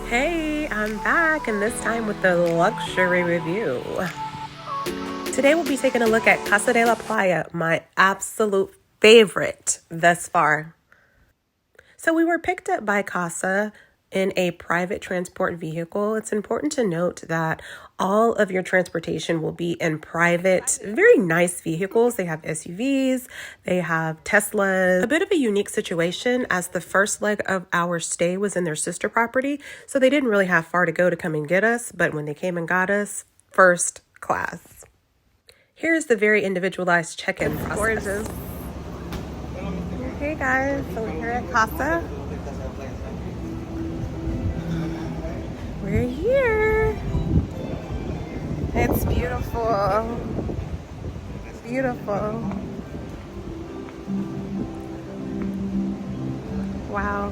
Hey, I'm back, and this time with the luxury review. Today we'll be taking a look at Casa de la Playa, my absolute favorite thus far. So we were picked up by Casa in a private transport vehicle. It's important to note that all of your transportation will be in private, very nice vehicles. They have SUVs, they have Teslas. A bit of a unique situation as the first leg of our stay was in their sister property, so they didn't really have far to go to come and get us, but when they came and got us, first class. Here's the very individualized check-in process. Gorgeous. Hey guys, so we're here at Casa. We're here. It's beautiful. Beautiful. Wow.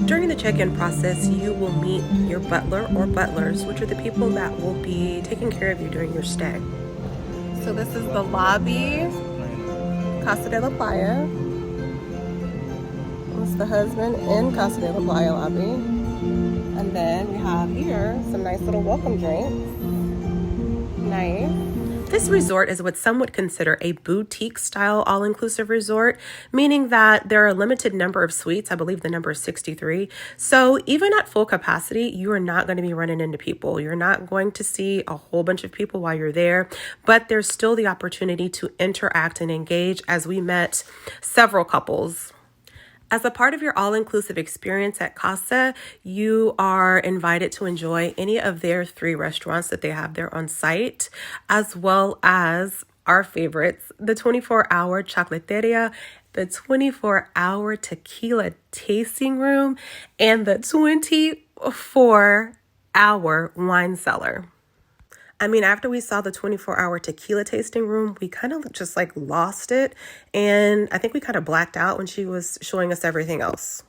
During the check-in process, you will meet your butler or butlers, which are the people that will be taking care of you during your stay. So this is the lobby, Casa de la Playa. It's the husband in Casa de la Playa lobby. And then we have here some nice little welcome drinks. Nice. This resort is what some would consider a boutique-style all-inclusive resort, meaning that there are a limited number of suites. I believe the number is 63. So even at full capacity, you are not going to be running into people. You're not going to see a whole bunch of people while you're there, but there's still the opportunity to interact and engage, as we met several couples. As a part of your all-inclusive experience at Casa, you are invited to enjoy any of their 3 restaurants that they have there on site, as well as our favorites, the 24-hour chocolateria, the 24-hour tequila tasting room, and the 24-hour wine cellar. I mean, after we saw the 24-hour tequila tasting room, we kind of just like lost it. And I think we kind of blacked out when she was showing us everything else.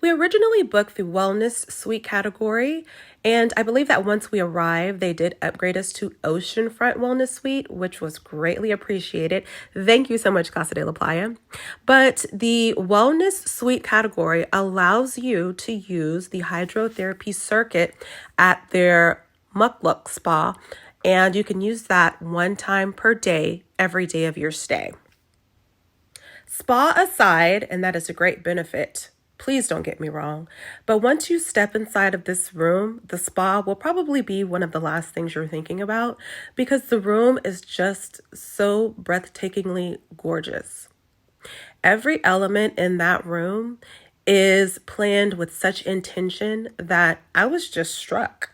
We originally booked the wellness suite category. And I believe that once we arrived, they did upgrade us to Oceanfront Wellness Suite, which was greatly appreciated. Thank you so much, Casa de la Playa. But the wellness suite category allows you to use the hydrotherapy circuit at their Muk-luck Spa, and you can use that 1 time per day, every day of your stay. Spa aside, and that is a great benefit, please don't get me wrong, but once you step inside of this room, the spa will probably be one of the last things you're thinking about, because the room is just so breathtakingly gorgeous. Every element in that room is planned with such intention that I was just struck.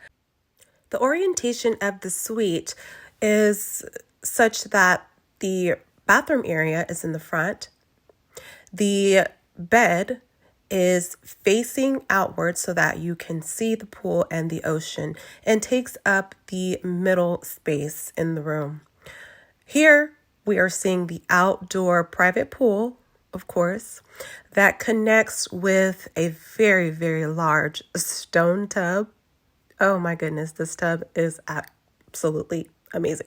The orientation of the suite is such that the bathroom area is in the front. The bed is facing outward so that you can see the pool and the ocean, and takes up the middle space in the room. Here we are seeing the outdoor private pool, of course, that connects with a very, very large stone tub. Oh my goodness, this tub is absolutely amazing.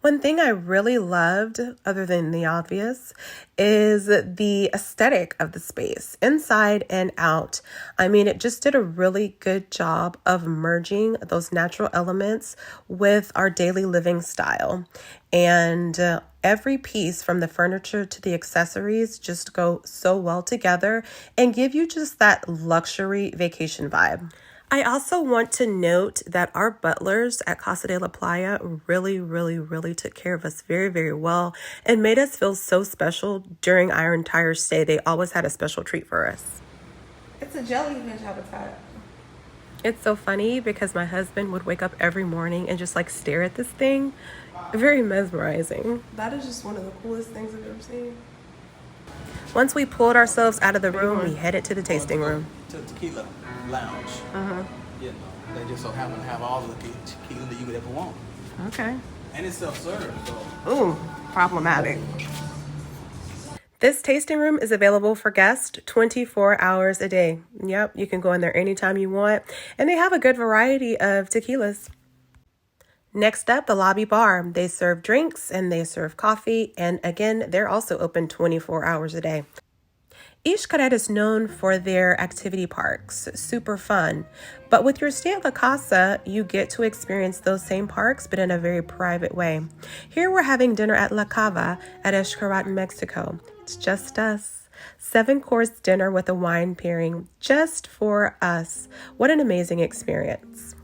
One thing I really loved, other than the obvious, is the aesthetic of the space, inside and out. I mean, it just did a really good job of merging those natural elements with our daily living style. And every piece, from the furniture to the accessories, just go so well together and give you just that luxury vacation vibe. I also want to note that our butlers at Casa de la Playa really took care of us very, very well and made us feel so special during our entire stay. They always had a special treat for us. It's a jellyfish habitat. It's so funny because my husband would wake up every morning and just like stare at this thing. Very mesmerizing. That is just one of the coolest things I've ever seen. Once we pulled ourselves out of the room, we headed to the tasting room. To the Tequila lounge. You know, they just so happen to have all the tequila that you would ever want. Okay. And it's self-serve, so. Ooh, problematic. This tasting room is available for guests 24 hours a day. Yep, you can go in there anytime you want. And they have a good variety of tequilas. Next up, the lobby bar. They serve drinks and they serve coffee. And again, they're also open 24 hours a day. Xcaret is known for their activity parks, super fun. But with your stay at La Casa, you get to experience those same parks, but in a very private way. Here we're having dinner at La Cava at Xcaret, Mexico. It's just us. 7-course dinner with a wine pairing just for us. What an amazing experience.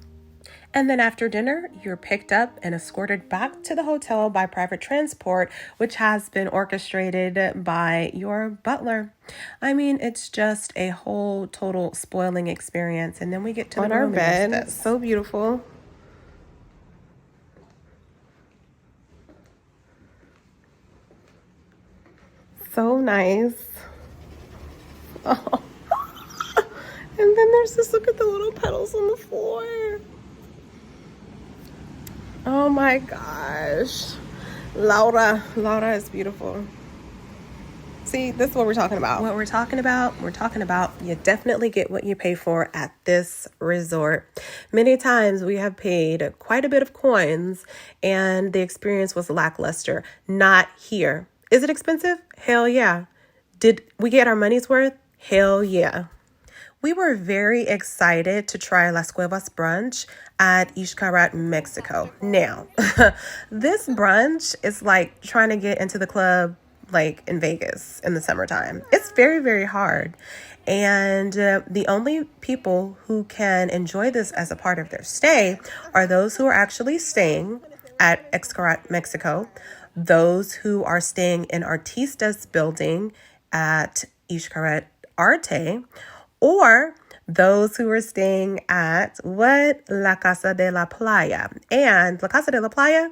And then after dinner, you're picked up and escorted back to the hotel by private transport, which has been orchestrated by your butler. I mean, it's just a whole total spoiling experience. And then we get to On the our room and bed. this. So beautiful. So nice. Oh. And then there's this, look at the little petals on the floor. Oh my gosh. Laura is beautiful. See, this is what we're talking about. What we're talking about, you definitely get what you pay for at this resort. Many times we have paid quite a bit of coins and the experience was lackluster. Not here. Is it expensive? Hell yeah. Did we get our money's worth? Hell yeah. We were very excited to try Las Cuevas Brunch at Xcaret, Mexico. Now, this brunch is like trying to get into the club like in Vegas in the summertime. It's very, very hard. And the only people who can enjoy this as a part of their stay are those who are actually staying at Xcaret, Mexico, those who are staying in Artistas building at Xcaret Arte, or those who are staying at La Casa de la Playa. And La Casa de la Playa,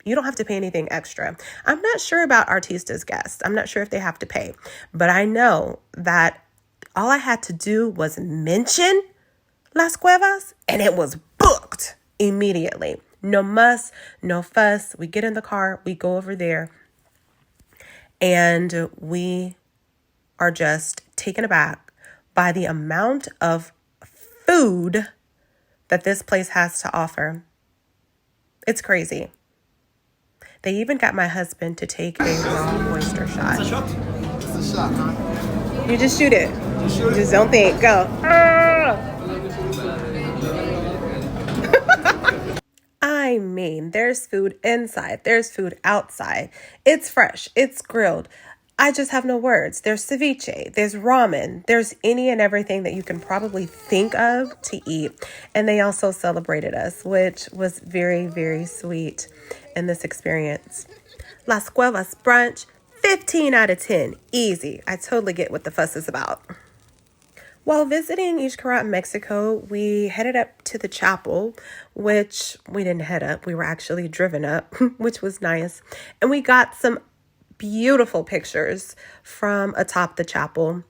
you don't have to pay anything extra. I'm not sure about Artistas guests. I'm not sure if they have to pay. But I know that all I had to do was mention Las Cuevas and it was booked immediately. No muss, no fuss. We get in the car, we go over there, and we are just taken aback by the amount of food that this place has to offer. It's crazy. They even got my husband to take a raw oyster shot. It's a shot. It's a shot, huh? You just shoot it. Shoot it. Just don't think. Go. I mean, there's food inside, there's food outside. It's fresh, it's grilled. I just have no words. There's ceviche, there's ramen, there's any and everything that you can probably think of to eat. And they also celebrated us, which was very, very sweet in this experience. Las Cuevas Brunch, 15 out of 10. Easy. I totally get what the fuss is about. While visiting Xcaret, Mexico, we headed up to the chapel, which we didn't head up. We were actually driven up, which was nice. And we got some beautiful pictures from atop the chapel.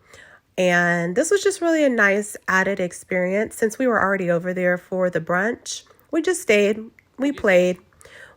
And this was just really a nice added experience. Since we were already over there for the brunch, we just stayed, we played,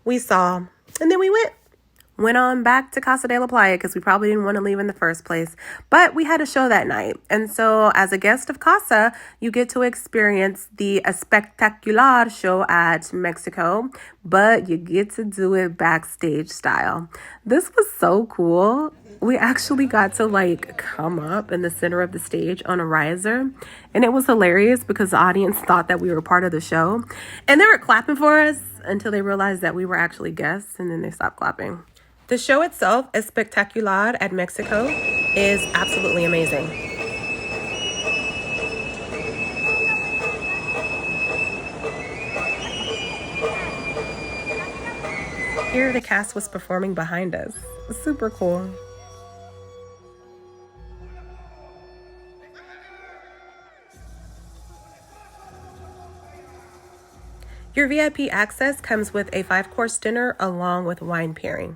we saw, and then we went on back to Casa de la Playa because we probably didn't want to leave in the first place. But we had a show that night. And so as a guest of Casa, you get to experience the Espectacular show at Mexico, but you get to do it backstage style. This was so cool. We actually got to like come up in the center of the stage on a riser. And it was hilarious because the audience thought that we were part of the show. And they were clapping for us until they realized that we were actually guests, and then they stopped clapping. The show itself, Espectacular at Mexico, is absolutely amazing. Here, the cast was performing behind us. Super cool. Your VIP access comes with a 5-course dinner along with wine pairing.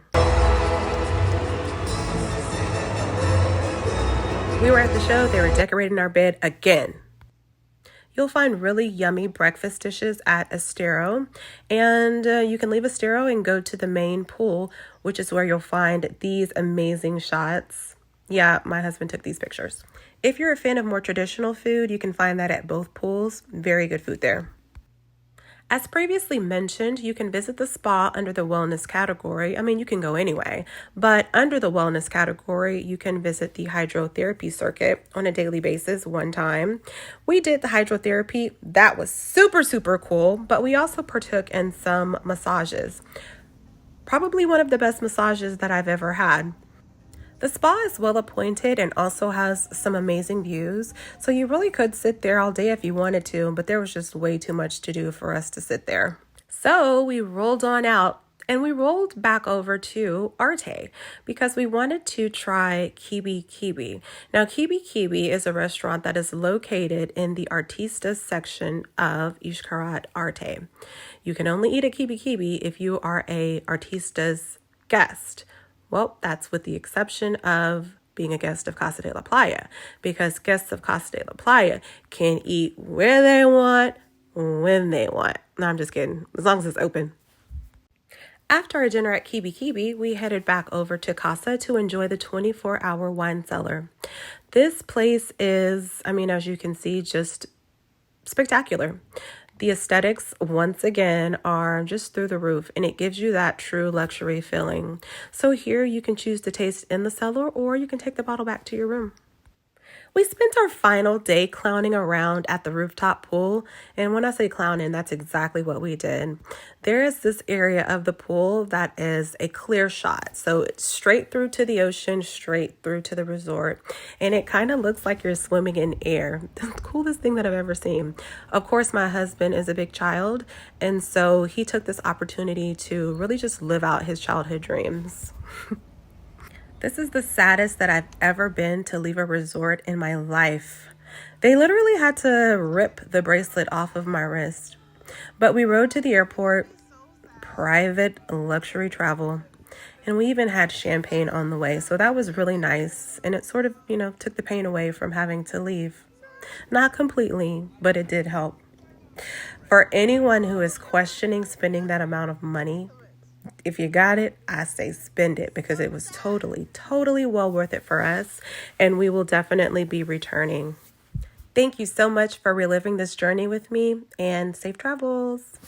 We were at the show, they were decorating our bed again. You'll find really yummy breakfast dishes at Estero, and you can leave Estero and go to the main pool, which is where you'll find these amazing shots. Yeah, my husband took these pictures. If you're a fan of more traditional food, you can find that at both pools. Very good food there. As previously mentioned, you can visit the spa under the wellness category. I mean, you can go anyway, but under the wellness category, you can visit the hydrotherapy circuit on a daily basis one time. We did the hydrotherapy. That was super, super cool, but we also partook in some massages. Probably one of the best massages that I've ever had. The spa is well appointed and also has some amazing views, so you really could sit there all day if you wanted to, but there was just way too much to do for us to sit there. So we rolled on out and we rolled back over to Arte because we wanted to try Kibi. Now, Kibi is a restaurant that is located in the Artistas section of Xcaret Arte. You can only eat at Kibi if you are a Artistas guest. Well, that's with the exception of being a guest of Casa de la Playa, because guests of Casa de la Playa can eat where they want, when they want. No, I'm just kidding, as long as it's open. After our dinner at Kibi, we headed back over to Casa to enjoy the 24-hour wine cellar. This place is, I mean, as you can see, just spectacular. The aesthetics, once again, are just through the roof, and it gives you that true luxury feeling. So here you can choose to taste in the cellar, or you can take the bottle back to your room. We spent our final day clowning around at the rooftop pool, and when I say clowning, that's exactly what we did. There is this area of the pool that is a clear shot, so it's straight through to the ocean, straight through to the resort, and it kind of looks like you're swimming in air. The coolest thing that I've ever seen. Of course, my husband is a big child, and so he took this opportunity to really just live out his childhood dreams. This is the saddest that I've ever been to leave a resort in my life. They literally had to rip the bracelet off of my wrist. But we rode to the airport, private luxury travel, and we even had champagne on the way. So that was really nice. And it sort of, took the pain away from having to leave. Not completely, but it did help. For anyone who is questioning spending that amount of money, if you got it, I say spend it, because it was totally well worth it for us, and we will definitely be returning. Thank you so much for reliving this journey with me, and safe travels.